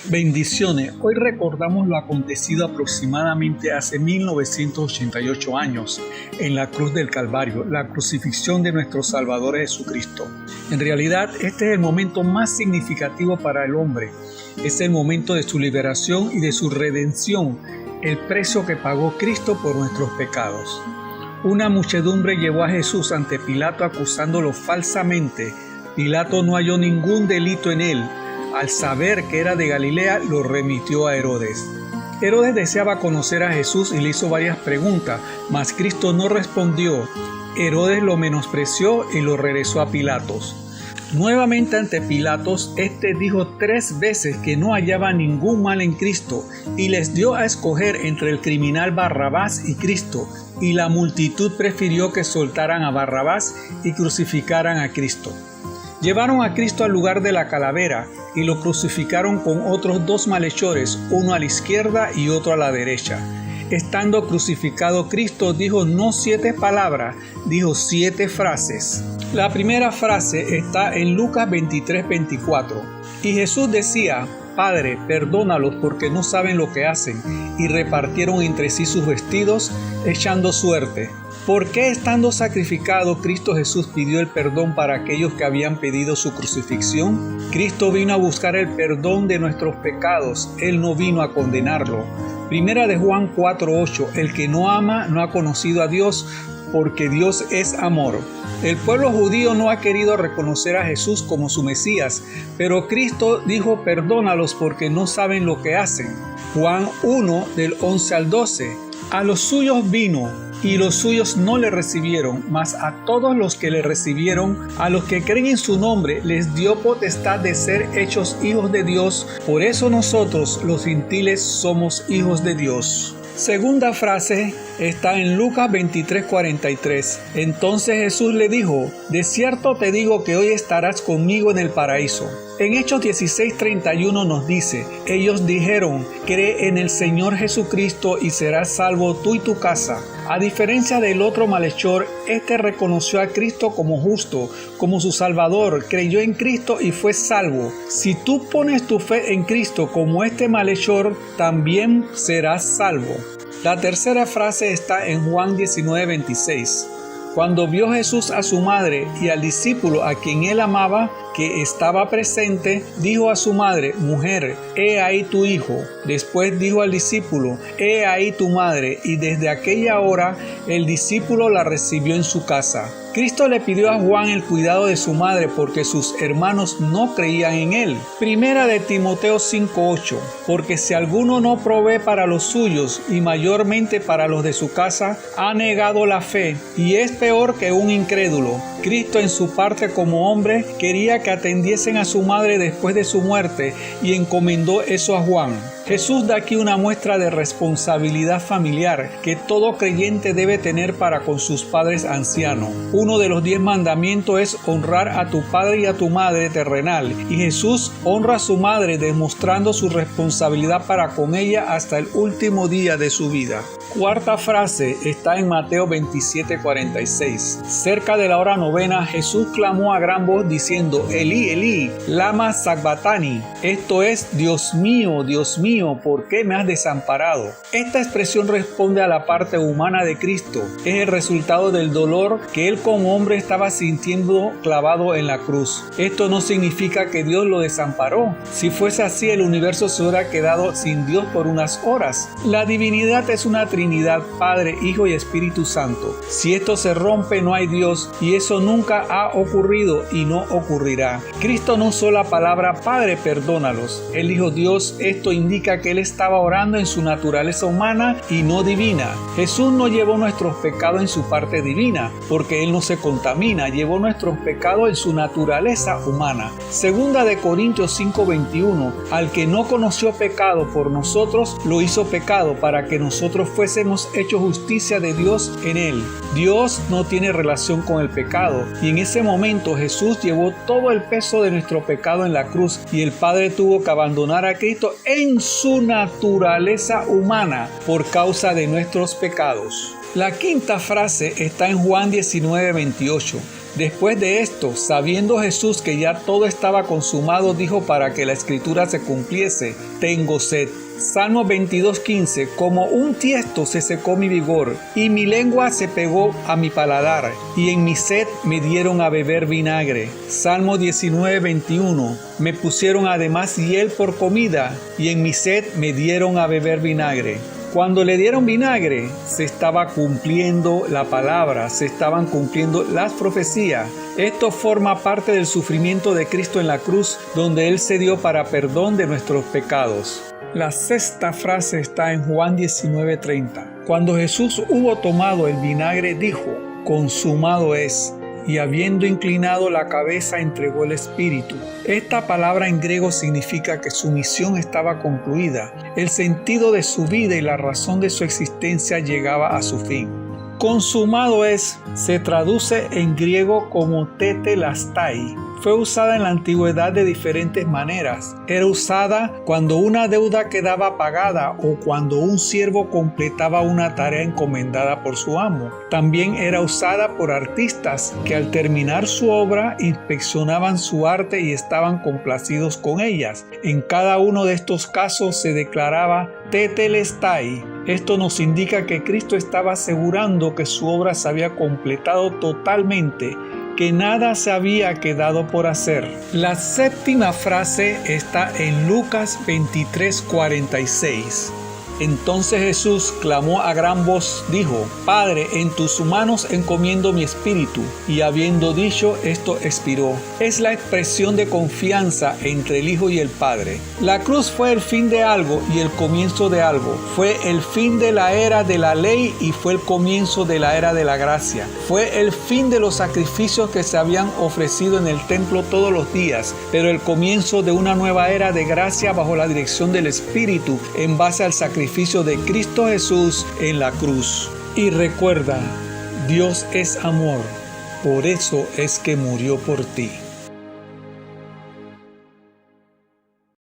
Bendiciones. Hoy recordamos lo acontecido aproximadamente hace 1988 años en la cruz del Calvario, la crucifixión de nuestro Salvador Jesucristo. En realidad, este es el momento más significativo para el hombre. Es el momento de su liberación y de su redención, el precio que pagó Cristo por nuestros pecados. Una muchedumbre llevó a Jesús ante Pilato acusándolo falsamente. Pilato no halló ningún delito en él. Al saber que era de Galilea, lo remitió a Herodes. Herodes deseaba conocer a Jesús y le hizo varias preguntas, mas Cristo no respondió. Herodes lo menospreció y lo regresó a Pilatos. Nuevamente ante Pilatos, este dijo 3 veces que no hallaba ningún mal en Cristo y les dio a escoger entre el criminal Barrabás y Cristo, y la multitud prefirió que soltaran a Barrabás y crucificaran a Cristo. Llevaron a Cristo al lugar de la calavera y lo crucificaron con otros 2 malhechores, uno a la izquierda y otro a la derecha. Estando crucificado, Cristo dijo no 7 palabras, dijo 7 frases. La primera frase está en Lucas 23:24. Y Jesús decía: Padre, perdónalos porque no saben lo que hacen. Y repartieron entre sí sus vestidos, echando suerte. ¿Por qué, estando sacrificado, Cristo Jesús pidió el perdón para aquellos que habían pedido su crucifixión? Cristo vino a buscar el perdón de nuestros pecados. Él no vino a condenarlo. Primera de Juan 4:8. El que no ama no ha conocido a Dios, porque Dios es amor. El pueblo judío no ha querido reconocer a Jesús como su Mesías, pero Cristo dijo: perdónalos porque no saben lo que hacen. Juan 1, del 11 al 12. A los suyos vino, y los suyos no le recibieron, mas a todos los que le recibieron, a los que creen en su nombre, les dio potestad de ser hechos hijos de Dios. Por eso nosotros, los gentiles, somos hijos de Dios. Segunda frase está en Lucas 23:43. Entonces Jesús le dijo: de cierto te digo que hoy estarás conmigo en el paraíso. En Hechos 16:31 nos dice: ellos dijeron: cree en el Señor Jesucristo y serás salvo tú y tu casa. A diferencia del otro malhechor, este reconoció a Cristo como justo, como su Salvador, creyó en Cristo y fue salvo. Si tú pones tu fe en Cristo como este malhechor, también serás salvo. La tercera frase está en Juan 19:26. Cuando vio Jesús a su madre y al discípulo a quien él amaba, que estaba presente, dijo a su madre: mujer, he ahí tu hijo. Después dijo al discípulo: he ahí tu madre. Y desde aquella hora el discípulo la recibió en su casa. Cristo le pidió a Juan el cuidado de su madre porque sus hermanos no creían en él. Primera de Timoteo 5:8. Porque si alguno no provee para los suyos y mayormente para los de su casa, ha negado la fe y es peor que un incrédulo. Cristo, en su parte como hombre, quería que atendiesen a su madre después de su muerte y encomendó eso a Juan. Jesús da aquí una muestra de responsabilidad familiar que todo creyente debe tener para con sus padres ancianos. Uno de los 10 mandamientos es honrar a tu padre y a tu madre terrenal, y Jesús honra a su madre demostrando su responsabilidad para con ella hasta el último día de su vida. Cuarta frase está en Mateo 27:46. Cerca de la hora novena, Jesús clamó a gran voz diciendo: Elí, Elí, lama sabactani. Esto es: Dios mío, ¿por qué me has desamparado? Esta expresión responde a la parte humana de Cristo. Es el resultado del dolor que él como hombre estaba sintiendo clavado en la cruz. Esto no significa que Dios lo desamparó. Si fuese así, el universo se hubiera quedado sin Dios por unas horas. La divinidad es una Trinidad, Padre, Hijo y Espíritu Santo. Si esto se rompe, no hay Dios, y eso nunca ha ocurrido y no ocurrirá. Cristo no usó la palabra Padre, perdónalos. Él dijo Dios. Esto indica que él estaba orando en su naturaleza humana y no divina. Jesús no llevó nuestros pecados en su parte divina, porque él no se contamina, llevó nuestros pecados en su naturaleza humana. Segunda de Corintios 5:21. Al que no conoció pecado por nosotros, lo hizo pecado para que nosotros fuésemos hechos justicia de Dios en él. Dios no tiene relación con el pecado, y en ese momento Jesús llevó todo el peso de nuestro pecado en la cruz, y el Padre tuvo que abandonar a Cristo en su naturaleza humana por causa de nuestros pecados. La quinta frase está en Juan 19:28. Después de esto, sabiendo Jesús que ya todo estaba consumado, dijo para que la escritura se cumpliese: tengo sed. Salmo 22:15, como un tiesto se secó mi vigor, y mi lengua se pegó a mi paladar, y en mi sed me dieron a beber vinagre. Salmo 19:21, me pusieron además hiel por comida, y en mi sed me dieron a beber vinagre. Cuando le dieron vinagre, se estaba cumpliendo la palabra, se estaban cumpliendo las profecías. Esto forma parte del sufrimiento de Cristo en la cruz, donde Él se dio para perdón de nuestros pecados. La sexta frase está en Juan 19:30. Cuando Jesús hubo tomado el vinagre, dijo: consumado es. Y habiendo inclinado la cabeza, entregó el espíritu. Esta palabra en griego significa que su misión estaba concluida. El sentido de su vida y la razón de su existencia llegaba a su fin. Consumado es se traduce en griego como tetelestai. Fue usada en la antigüedad de diferentes maneras. Era usada cuando una deuda quedaba pagada o cuando un siervo completaba una tarea encomendada por su amo. También era usada por artistas que al terminar su obra inspeccionaban su arte y estaban complacidos con ellas. En cada uno de estos casos se declaraba tetelestai. Esto nos indica que Cristo estaba asegurando que su obra se había completado totalmente, que nada se había quedado por hacer. La séptima frase está en Lucas 23:46. Entonces Jesús clamó a gran voz, dijo: Padre, en tus manos encomiendo mi espíritu. Y habiendo dicho esto, expiró. Es la expresión de confianza entre el Hijo y el Padre. La cruz fue el fin de algo y el comienzo de algo. Fue el fin de la era de la ley y fue el comienzo de la era de la gracia. Fue el fin de los sacrificios que se habían ofrecido en el templo todos los días, pero el comienzo de una nueva era de gracia bajo la dirección del Espíritu en base al sacrificio de Cristo Jesús en la cruz. Y recuerda, Dios es amor, por eso es que murió por ti.